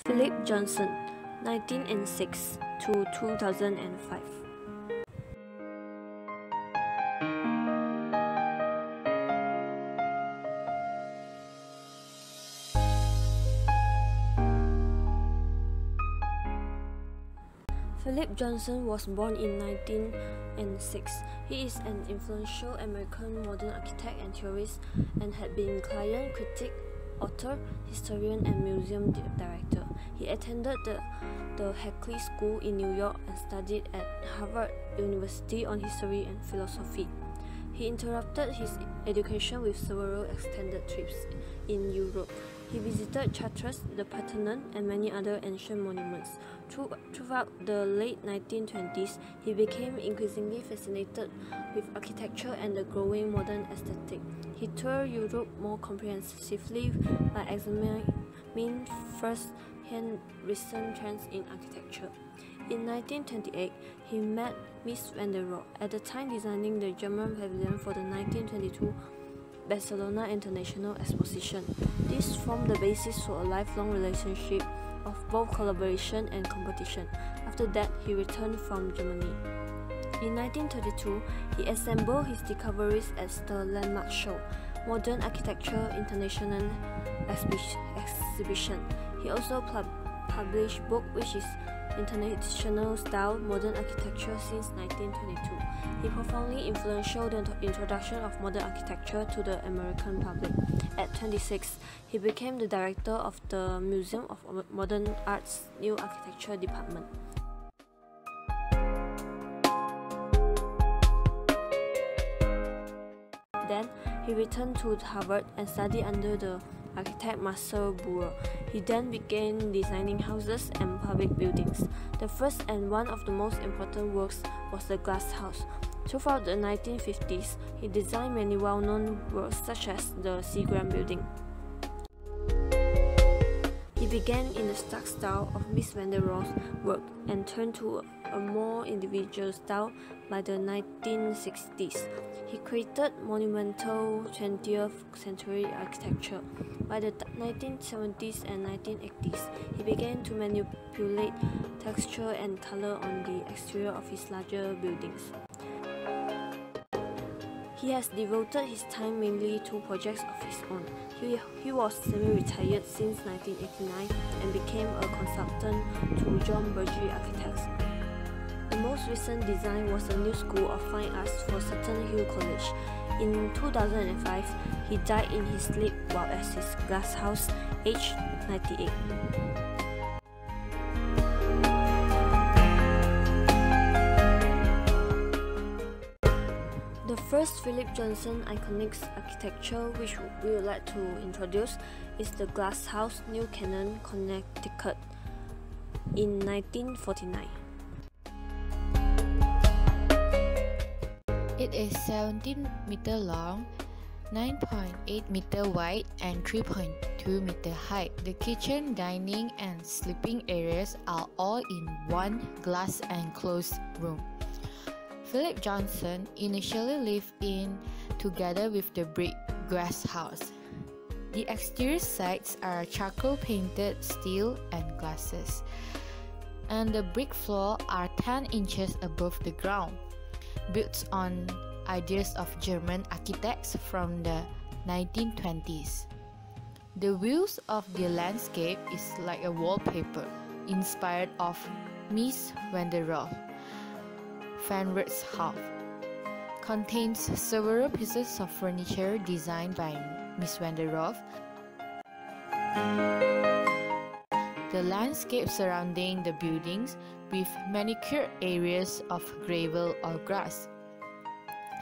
Philip Johnson, 1906 to 2005. Philip Johnson was born in 1906. He is an influential American modern architect and theorist and had been client, critic, author, historian, and museum director. He attended the Hackley School in New York and studied at Harvard University on history and philosophy. He interrupted his education with several extended trips in Europe. He visited Chartres, the Parthenon, and many other ancient monuments. Throughout the late 1920s, he became increasingly fascinated with architecture and the growing modern aesthetic. He toured Europe more comprehensively by examining first-hand recent trends in architecture. In 1928, he met Mies van der Rohe, at the time designing the German pavilion for the 1922 Barcelona International Exposition. This formed the basis for a lifelong relationship of both collaboration and competition. After that, he returned from Germany. In 1932, he assembled his discoveries at the landmark show, Modern Architecture International Exhibition. He also published book which is International Style Modern Architecture since 1922. He profoundly influential the introduction of modern architecture to the American public. At 26, he became the director of the Museum of Modern Art's New Architecture Department. Then, he returned to Harvard and studied under the architect Marcel Breuer. He then began designing houses and public buildings. The first and one of the most important works was the Glass House. Throughout the 1950s, he designed many well-known works such as the Seagram Building. He began in the stark style of Mies van der Rohe's work and turned to a more individual style by the 1960s. He created monumental 20th century architecture. By the 1970s and 1980s, he began to manipulate texture and color on the exterior of his larger buildings. He has devoted his time mainly to projects of his own. He was semi-retired since 1989 and became a consultant to John Burgee Architects. The most recent design was a new school of fine arts for Sutton Hill College. In 2005, he died in his sleep while at his glass house, aged 98. The first Philip Johnson iconic architecture which we would like to introduce is the Glass House, New Canaan, Connecticut, in 1949. It is 17 meter long, 9.8 meter wide, and 3.2 meter high. The kitchen, dining, and sleeping areas are all in one glass enclosed room. Philip Johnson initially lived in together with the brick glass house. The exterior sides are charcoal painted steel and glasses, and the brick floor are 10 inches above the ground. Built on ideas of German architects from the 1920s. The views of the landscape is like a wallpaper, inspired of Mies van der Rohe. Van Werth's house contains several pieces of furniture designed by Mies van der Rohe. The landscape surrounding the buildings with manicured areas of gravel or grass.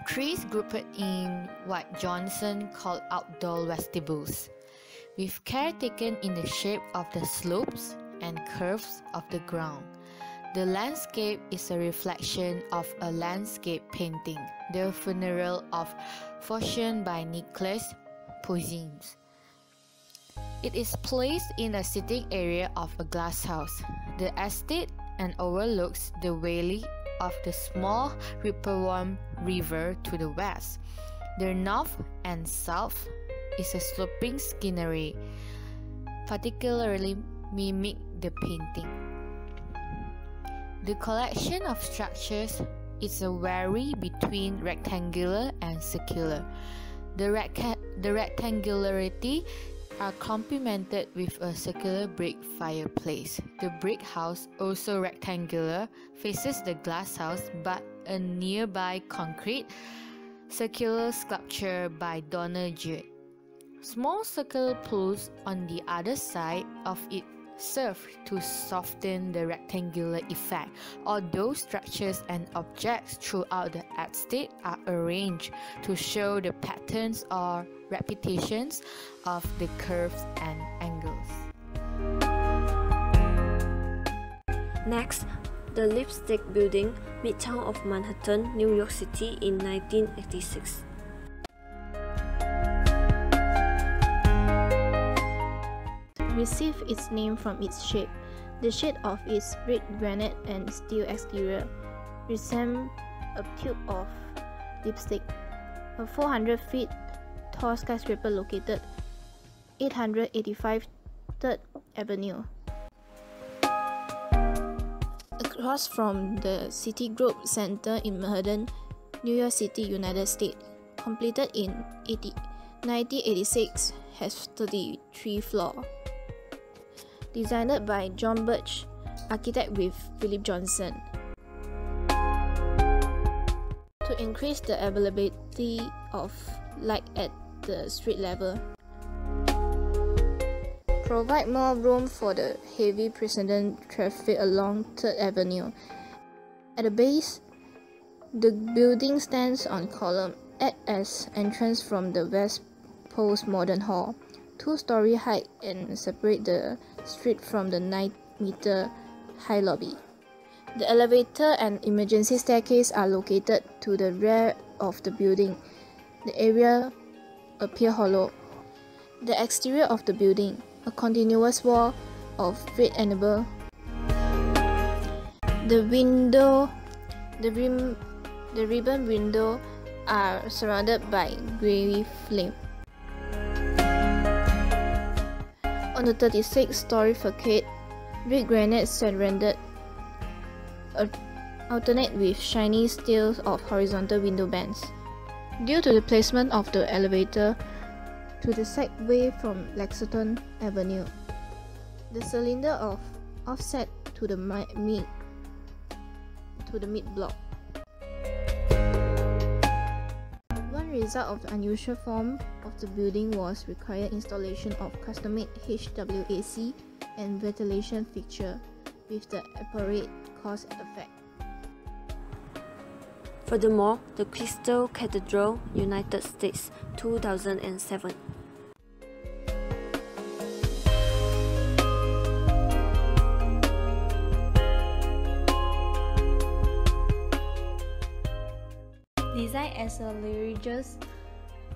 Trees grouped in what Johnson called outdoor vestibules, with care taken in the shape of the slopes and curves of the ground. The landscape is a reflection of a landscape painting, The Funeral of Fortune by Nicholas Poussin. It is placed in a sitting area of a glass house. The estate and overlooks the valley of the small Ripplewam River to the west. The north and south is a sloping scenery, particularly mimic the painting. The collection of structures is a vary between rectangular and circular. The rectangularity are complemented with a circular brick fireplace. The brick house, also rectangular, faces the glass house, but a nearby concrete circular sculpture by Donner Judd. Small circular pools on the other side of it serve to soften the rectangular effect, although structures and objects throughout the estate are arranged to show the patterns or repetitions of the curves and angles. Next, the Lipstick Building, Midtown of Manhattan, New York City in 1986. Received its name from its shape. The shade of its red granite and steel exterior resembles a tube of lipstick. A 400 feet tall skyscraper located 885 3rd Avenue. Across from the Citigroup Center in Manhattan, New York City, United States. Completed in 1986, has 33 floors. Designed by John Birch, architect with Philip Johnson. To increase the availability of light at the street level. Provide more room for the heavy pedestrian traffic along 3rd Avenue. At the base, the building stands on column, act as entrance from the West Postmodern Hall. 2-story high and separate the street from the 9-meter high lobby. The elevator and emergency staircase are located to the rear of the building. The area appears hollow. The exterior of the building, a continuous wall of red enamel. The ribbon window are surrounded by gray flame. On the 36-story facade, red granite surrounded alternate with shiny steel of horizontal window bands. Due to the placement of the elevator to the sideway from Lexington Avenue, the cylinder of offset to the mid block. One result of the unusual form of the building was required installation of custom-made HVAC and ventilation fixture with the appropriate cost effect. Furthermore, the Crystal Cathedral, United States, 2007. Designed as a religious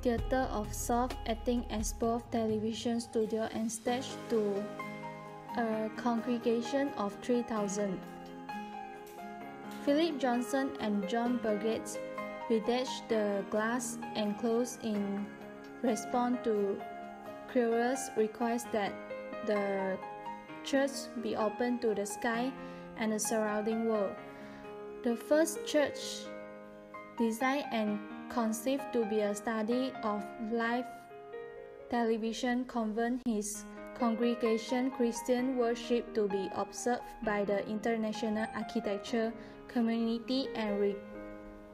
theater of sorts, acting as both television studio and stage to a congregation of 3,000. Philip Johnson and John Burgess rededged the glass enclosed in response to Crewell's request that the church be open to the sky and the surrounding world. The first church, designed and conceived to be a study of live television, convened his congregation Christian worship to be observed by the international architecture community and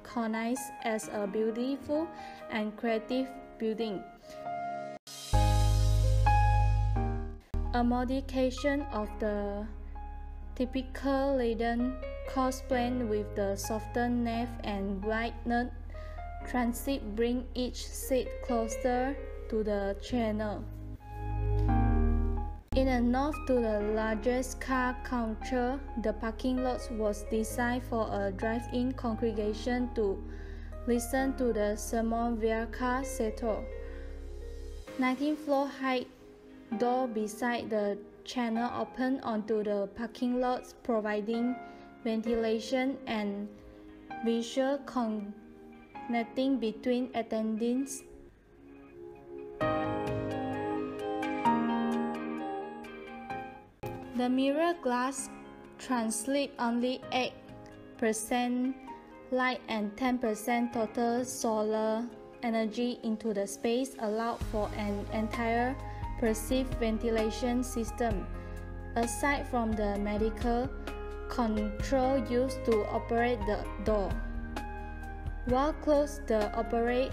recognized as a beautiful and creative building. A modification of the typical Leiden cross plan with the softened nave and widened transit bring each seat closer to the channel. In the north to the largest car counter, the parking lot was designed for a drive-in congregation to listen to the sermon via car settle. 19-floor high door beside the channel open onto the parking lot, providing ventilation and visual connecting between attendees. The mirror glass transmits only 8% light and 10% total solar energy into the space, allowed for an entire passive ventilation system, aside from the medical control used to operate the door. While closed, the operate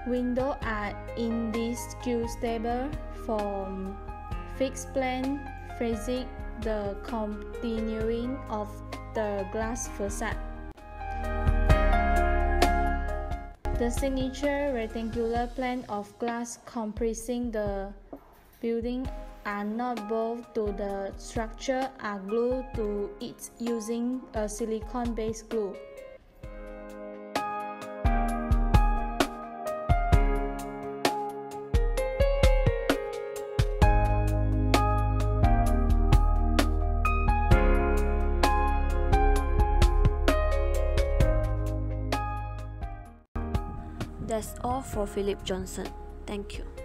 windows are indisputable from fixed plane physics, the continuing of the glass facade. The signature rectangular plane of glass comprising the building are not bolted to the structure, are glued to it using a silicone-based glue. That's all for Philip Johnson. Thank you.